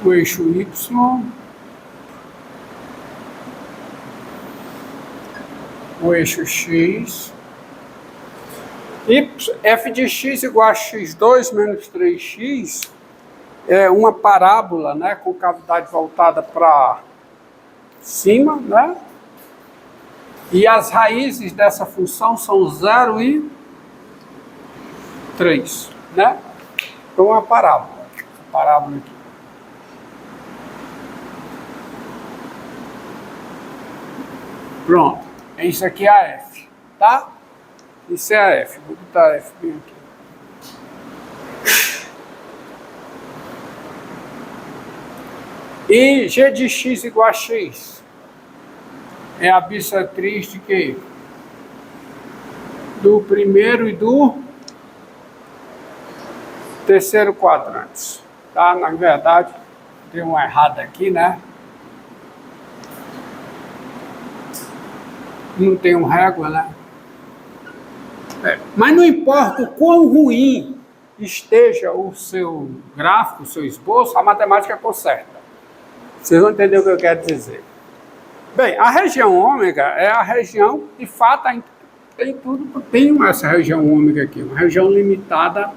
o eixo Y, o eixo X, e f de x igual a x2 menos 3x é uma parábola, né, com cavidade voltada para cima, né? E as raízes dessa função são 0 e 3, né? Então, uma parábola. Parábola aqui. Pronto. Isso aqui é a f, tá? Isso é a f. Vou botar a f bem aqui. E g de x igual a x é a bissetriz de quê? Do primeiro e do terceiro quadrante. Tá? Na verdade, tem uma errada aqui, né? Não tem um régua, né? Mas não importa o quão ruim esteja o seu gráfico, o seu esboço, a matemática conserta. Vocês vão entender o que eu quero dizer. Bem, a região ômega é a região, de fato, tem tudo, tem essa região ômega aqui, uma região limitada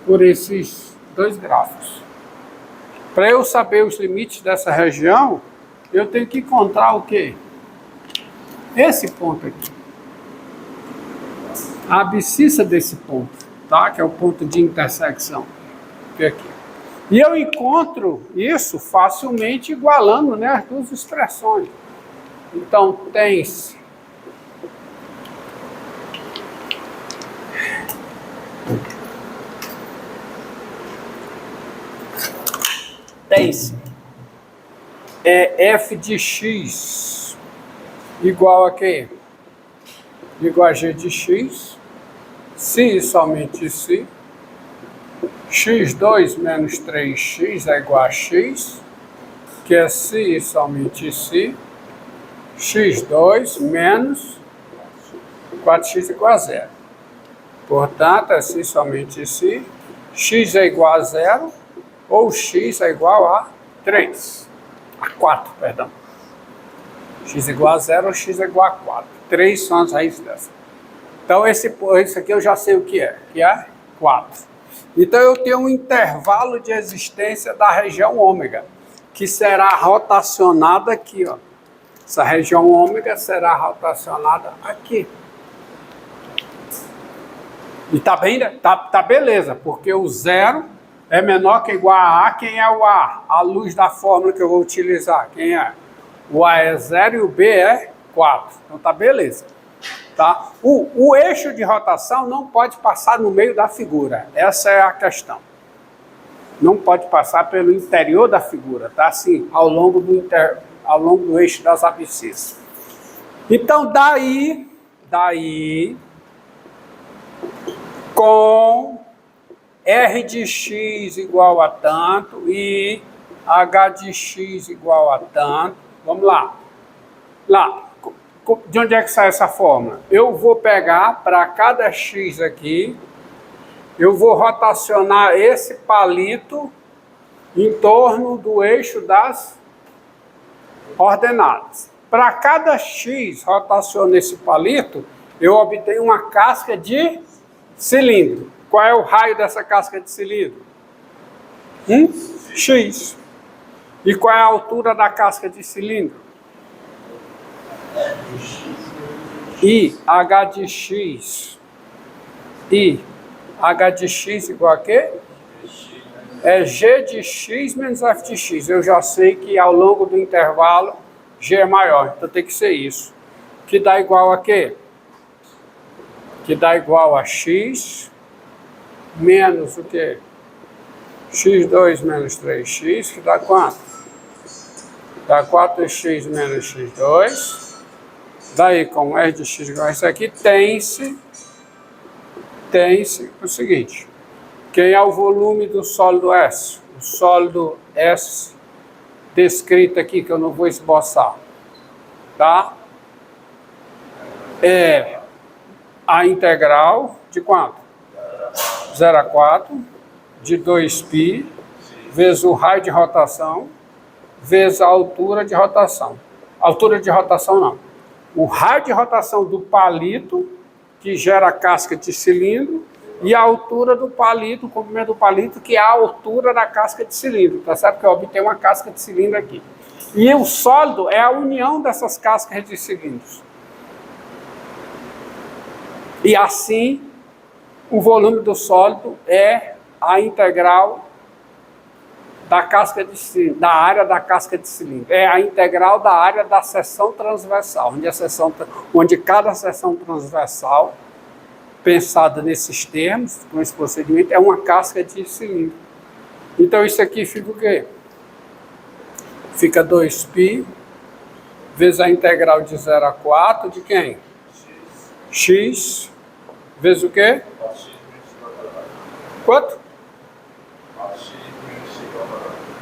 por esses dois gráficos. Para eu saber os limites dessa região, eu tenho que encontrar o quê? Esse ponto aqui. A abscissa desse ponto, tá? Que é o ponto de intersecção. Aqui. E eu encontro isso facilmente igualando, né, as duas expressões. Então, tem-se f de x igual a quê? Igual a g de x, se e somente se, x2 menos 3x é igual a x, que é se e somente se, x2 menos 4x igual a 0. Portanto, é se e somente se, x é igual a 0, ou x é igual a 3, a 4, perdão. X igual a 0 ou x é igual a 4. 3 são as raízes dessa. Então, esse aqui eu já sei o que é 4. Então, eu tenho um intervalo de existência da região ômega, que será rotacionada aqui, ó. Essa região ômega será rotacionada aqui. E tá bem, tá beleza, porque o 0 é menor que igual a A. Quem é o A? À luz da fórmula que eu vou utilizar. Quem é? O A é 0 e o B é 4. Então tá beleza. Tá? O eixo de rotação não pode passar no meio da figura. Essa é a questão. Não pode passar pelo interior da figura, tá? Assim, ao longo do eixo das abscissas. Então, daí, com R de x igual a tanto e H de x igual a tanto, vamos lá. De onde é que sai essa fórmula? Eu vou pegar para cada x aqui, eu vou rotacionar esse palito em torno do eixo das ordenadas. Para cada x rotaciona esse palito, eu obtenho uma casca de cilindro. Qual é o raio dessa casca de cilindro? X. E qual é a altura da casca de cilindro? I, H de x. I, H de x igual a quê? É G de x menos F de x. Eu já sei que ao longo do intervalo, G é maior. Então tem que ser isso. Que dá igual a quê? Que dá igual a x menos o quê? x2 menos 3x, que dá quanto? Dá 4x menos x2. Daí, com R de x igual a isso aqui, tem-se o seguinte. Quem é o volume do sólido S? O sólido S descrito aqui, que eu não vou esboçar. Tá? É a integral de quanto? 0 a 4 de 2π vezes o raio de rotação, vezes a altura de rotação. Altura de rotação não. O raio de rotação do palito, que gera a casca de cilindro, e a altura do palito, o comprimento do palito, que é a altura da casca de cilindro. Tá certo que eu obtenho uma casca de cilindro aqui. E o sólido é a união dessas cascas de cilindros. E assim, o volume do sólido é a integral da casca de cilindro, da área da casca de cilindro. É a integral da área da seção transversal, onde cada seção transversal, pensada nesses termos, com esse procedimento, é uma casca de cilindro. Então isso aqui fica o quê? Fica 2π vezes a integral de 0 a 4 de quem? X vezes o quê? Quanto?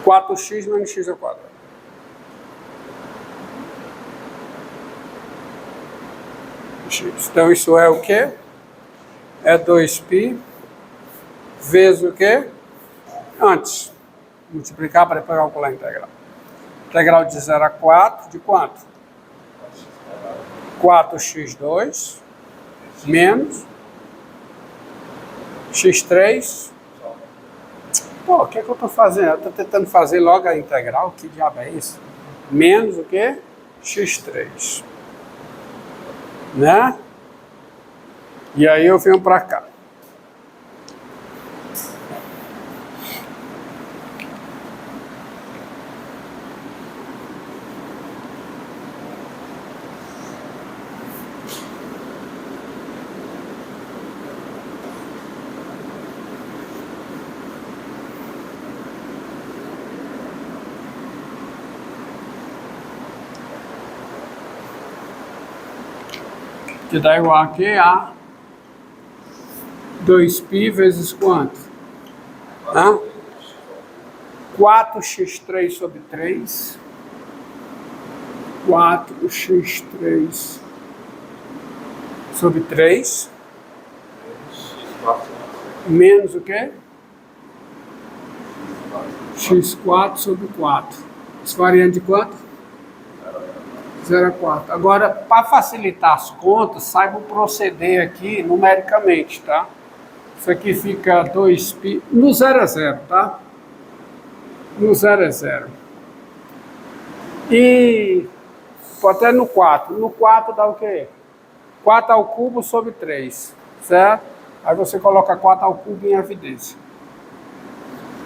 4x menos x ao quadrado. Então isso é o quê? É 2π vezes o quê? Antes, multiplicar para depois calcular a integral. Integral de 0 a 4, de quanto? 4x2 menos x3. Pô, o que é que eu estou fazendo? Eu estou tentando fazer logo a integral. Que diabo é isso? Menos o quê? x3. Né? E aí eu venho para cá. Que dá igual aqui a 2π vezes quanto? 4x3 sobre 3. 4x3 sobre 3. Menos o quê? x4 sobre 4. Isso variando de quanto? 0 a 4. Agora, para facilitar as contas, saibam proceder aqui numericamente, tá? Isso aqui fica 2π, no 0 é 0, tá? No 0 é 0. E até no 4. No 4 dá o quê? 4 ao cubo sobre 3, certo? Aí você coloca 4 ao cubo em evidência.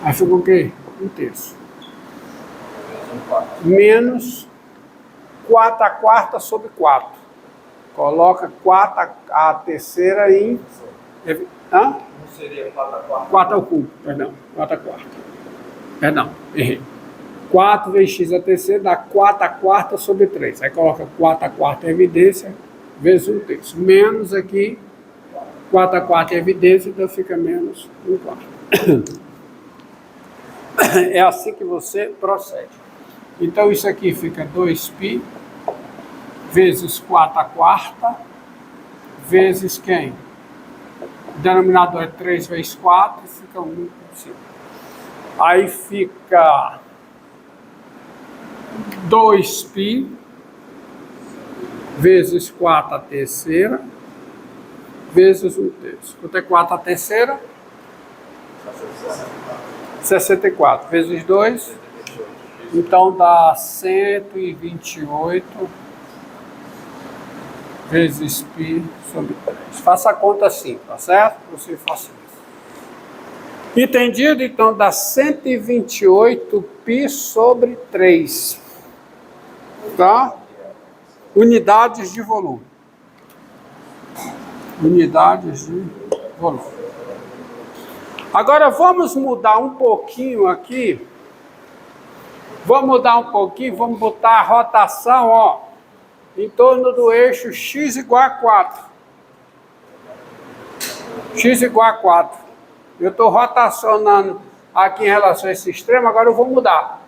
Aí fica o quê? 1/3. Menos 4 a quarta sobre 4. Coloca 4 a terceira em... Não seria 4 a quarta? 4 ao cubo, perdão. 4 a quarta. Perdão, errei. 4 vezes x a terceira dá 4 a quarta sobre 3. Aí coloca 4 a quarta em evidência, vezes 1/3. Menos aqui, 4 a quarta em evidência, então fica menos 1/4. É assim que você procede. Então isso aqui fica 2π vezes 4 a quarta vezes quem? O denominador é 3 vezes 4 e fica 1. Aí fica 2π vezes 4 a terceira vezes 1/3. Quanto é 4 a terceira? 64 vezes 2. Então dá 128 vezes π sobre 3. Faça a conta assim, tá certo? Você faça isso. Entendido? Então dá 128 π sobre 3. Tá? Unidades de volume. Unidades de volume. Agora vamos mudar um pouquinho aqui. Vamos mudar um pouquinho, vamos botar a rotação, ó, em torno do eixo x igual a 4. X igual a 4. Eu estou rotacionando aqui em relação a esse extremo, agora eu vou mudar.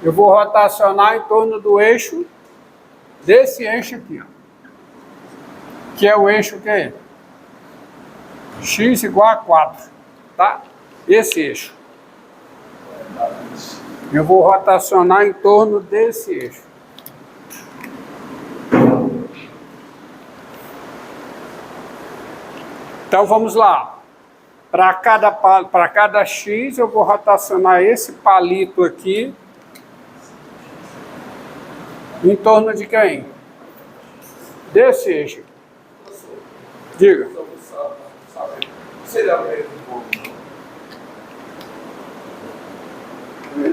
Eu vou rotacionar em torno do eixo, desse eixo aqui, ó, que é o eixo que x igual a 4, tá? Esse eixo. Eu vou rotacionar em torno desse eixo. Então vamos lá. Para cada X eu vou rotacionar esse palito aqui em torno de quem? Desse eixo. Diga.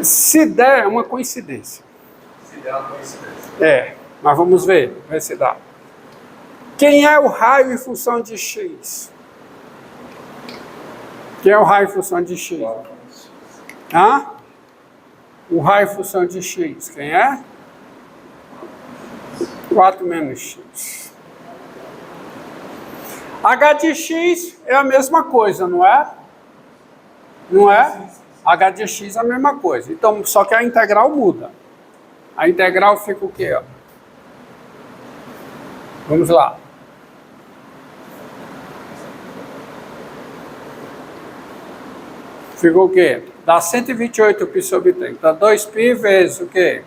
Se der, é uma coincidência. Se der uma coincidência. É, mas vamos ver se dá. Quem é o raio em função de X? Quem é o raio em função de X? Hã? O raio em função de X, quem é? 4 menos X. H de X é a mesma coisa, não é? Não é? H de X é a mesma coisa. Então, só que a integral muda. A integral fica o quê? Ó? Vamos lá. Ficou o quê? Dá 128π sobre 3. Dá 2π vezes o quê?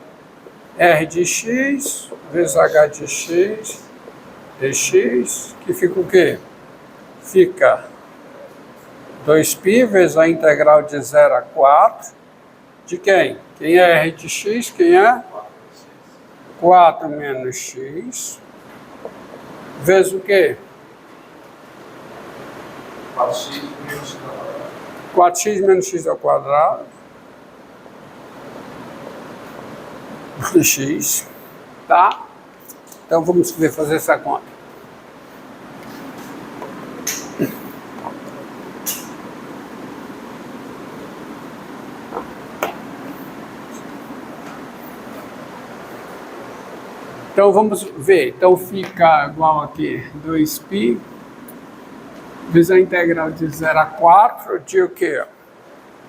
R de x vezes H de x dx, que fica o quê? Fica 2π vezes a integral de 0 a 4. De quem? Quem é R de x? Quem é? 4 menos x. Vezes o quê? 4x menos x. 4x menos x ao quadrado de x, tá? Então vamos ver fazer essa conta. Então vamos ver. Então fica igual aqui 2π vezes a integral de 0 a 4 de o quê?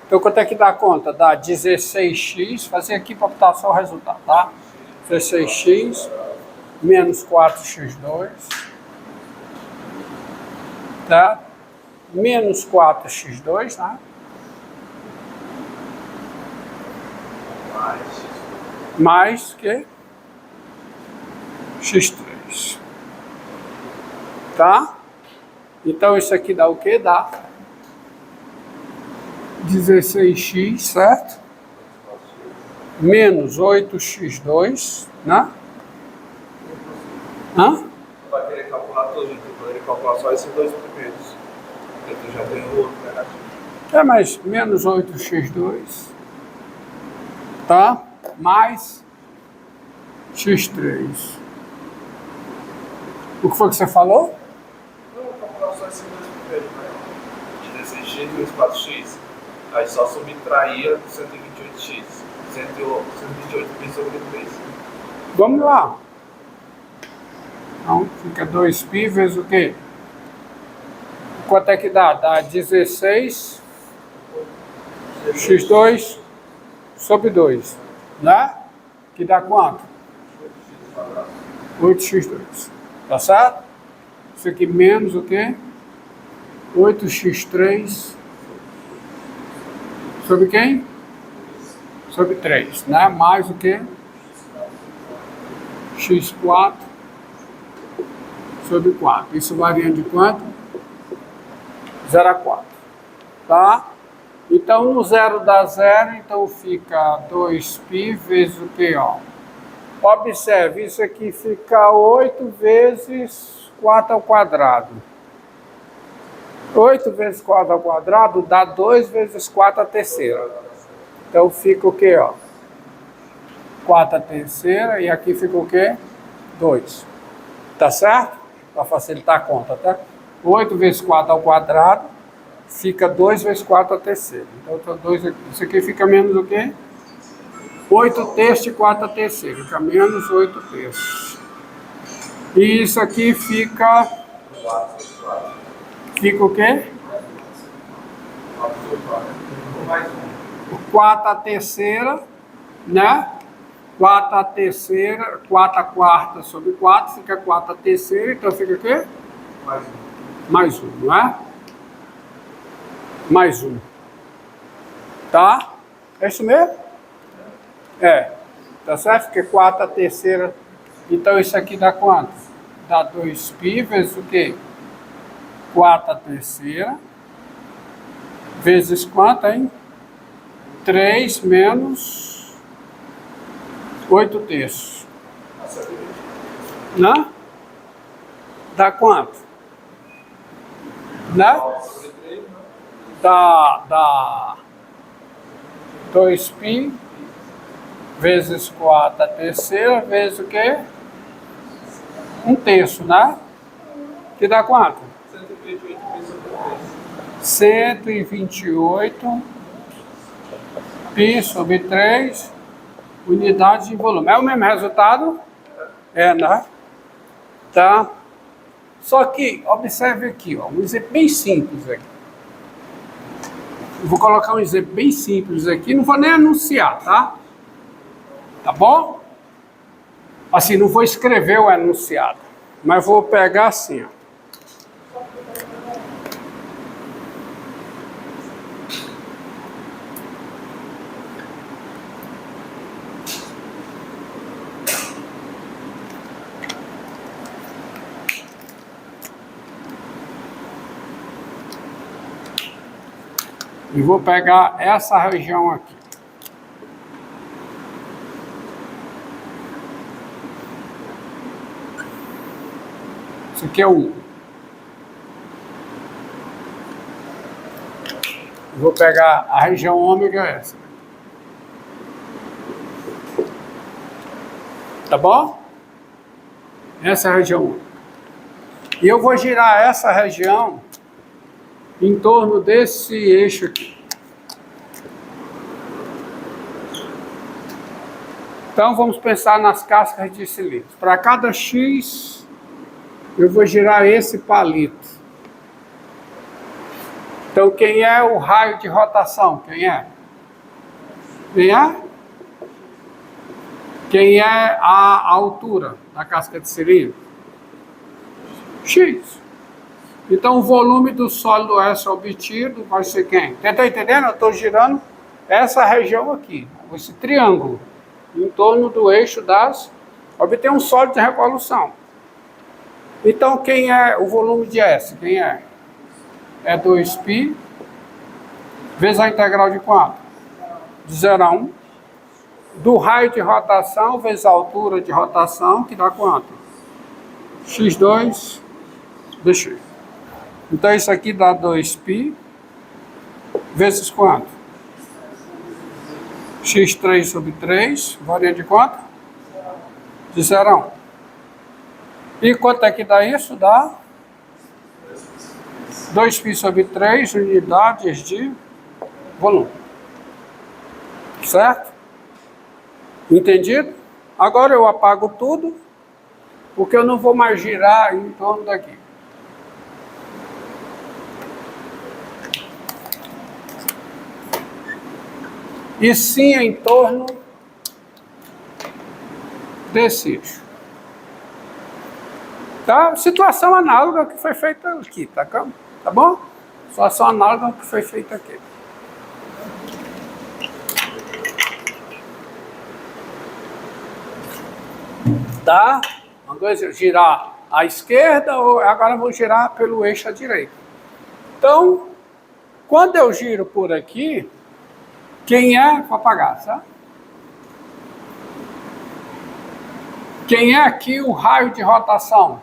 Então quanto é que dá conta? Dá 16x, fazer aqui para botar só o resultado, tá? 16x menos 4x2, tá? Menos 4x2, tá? Mais que x3, tá? Então isso aqui dá o quê? Dá 16x, certo? Menos 8x2, né? Hã? Vai querer calcular tudo, então poderia calcular só esses dois primeiros. Porque tu já tem o outro negativo. É, mas menos 8x2, tá? Mais x3. O que foi que você falou? Não, vou calcular só esses dois primeiros, né? 16x menos 4x, aí só subtraía 128x. 128π sobre 3. Vamos lá. Então, fica 2π vezes o quê? Quanto é que dá? Dá 16 x2 sobre 2, né? Que dá quanto? 8x2. Tá certo? Isso aqui menos o quê? 8x3 sobre quem? Sobre 3, né? Mais o quê? x4 sobre 4. Isso varia de quanto? 0 a 4. Tá? Então, no 0 dá 0, então fica 2π vezes o quê? Ó? Observe, isso aqui fica 8 vezes 4 ao quadrado. 8 vezes 4 ao quadrado dá 2 vezes 4 à terceira. Então fica o quê? Ó? 4 à terceira e aqui fica o quê? 2. Tá certo? Para facilitar a conta, tá? 8 vezes 4 ao quadrado fica 2 vezes 4 à terceira. Então, isso aqui fica menos o quê? 8 terços de 4 à terceira. Fica menos 8 terços. E isso aqui fica... Fica o quê? 4 à terceira, né? 4 à terceira, 4 à quarta sobre 4, fica 4 à terceira, então fica o quê? Mais 1, não é? Mais 1. Tá? É isso mesmo? É. Tá certo? Porque 4 a terceira. Então isso aqui dá quanto? Dá 2π vezes o quê? 4 a terceira. Vezes quanto, hein? 3 menos 8 terços. Né? Dá quanto? Né? Dá 2π vezes 4 a terceira vezes o quê? 1 terço, né? Que dá quanto? 128 π sobre 3 unidades de volume. É o mesmo resultado? É, né? Tá? Só que, observe aqui, ó, um exemplo bem simples aqui. Eu vou colocar um exemplo bem simples aqui, não vou nem anunciar, tá? Tá bom? Assim, não vou escrever o enunciado, mas vou pegar assim, ó. E vou pegar essa região aqui. Isso aqui é 1. Vou pegar a região ômega, essa. Tá bom? Essa é a região ômega. E eu vou girar essa região em torno desse eixo aqui. Então vamos pensar nas cascas de cilindros. Para cada X, eu vou girar esse palito. Então quem é o raio de rotação? Quem é? Quem é? Quem é a altura da casca de cilindro? X. Então o volume do sólido S obtido vai ser quem? Está entendendo? Eu estou girando essa região aqui, esse triângulo, em torno do eixo das... Obter um sólido de revolução. Então quem é o volume de S? Quem é? É 2π vezes a integral de quanto? De 0 a 1. Do raio de rotação vezes a altura de rotação, que dá quanto? x2 dx. Então isso aqui dá 2π vezes quanto? x3 sobre 3, varia de quanto? De 0 a 1. E quanto é que dá isso? Dá 2π sobre 3 unidades de volume. Certo? Entendido? Agora eu apago tudo, porque eu não vou mais girar em torno daqui. E sim em torno desse eixo. Tá? Situação análoga ao que foi feita aqui, tá bom? Situação análoga ao que foi feita aqui. Tá? Vamos girar à esquerda, ou agora vou girar pelo eixo à direita. Então, quando eu giro por aqui, quem é? Vou apagar, tá? Quem é aqui o raio de rotação?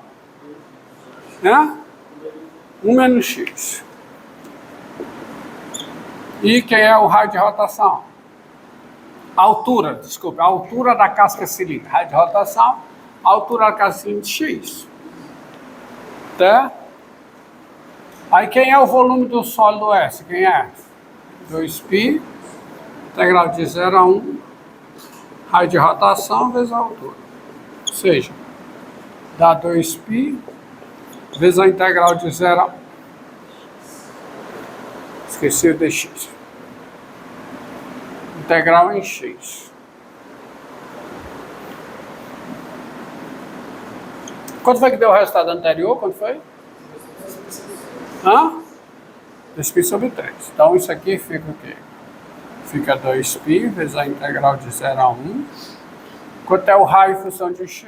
Né? 1 menos x. E quem é o raio de rotação? A altura, desculpa, a altura da casca cilíndrica. Raio de rotação, a altura da casca cilíndrica x. Tá? Aí quem é o volume do sólido S? Quem é? 2π, integral de 0 a 1, raio de rotação vezes a altura. Ou seja, dá 2π vezes a integral de 0 a 1. Esqueci o dx. Integral em x. Quanto foi que deu o resultado anterior? Quanto foi? 2π sobre 3. Então isso aqui fica o quê? Fica 2π vezes a integral de 0 a 1. Quanto é o raio em função de x?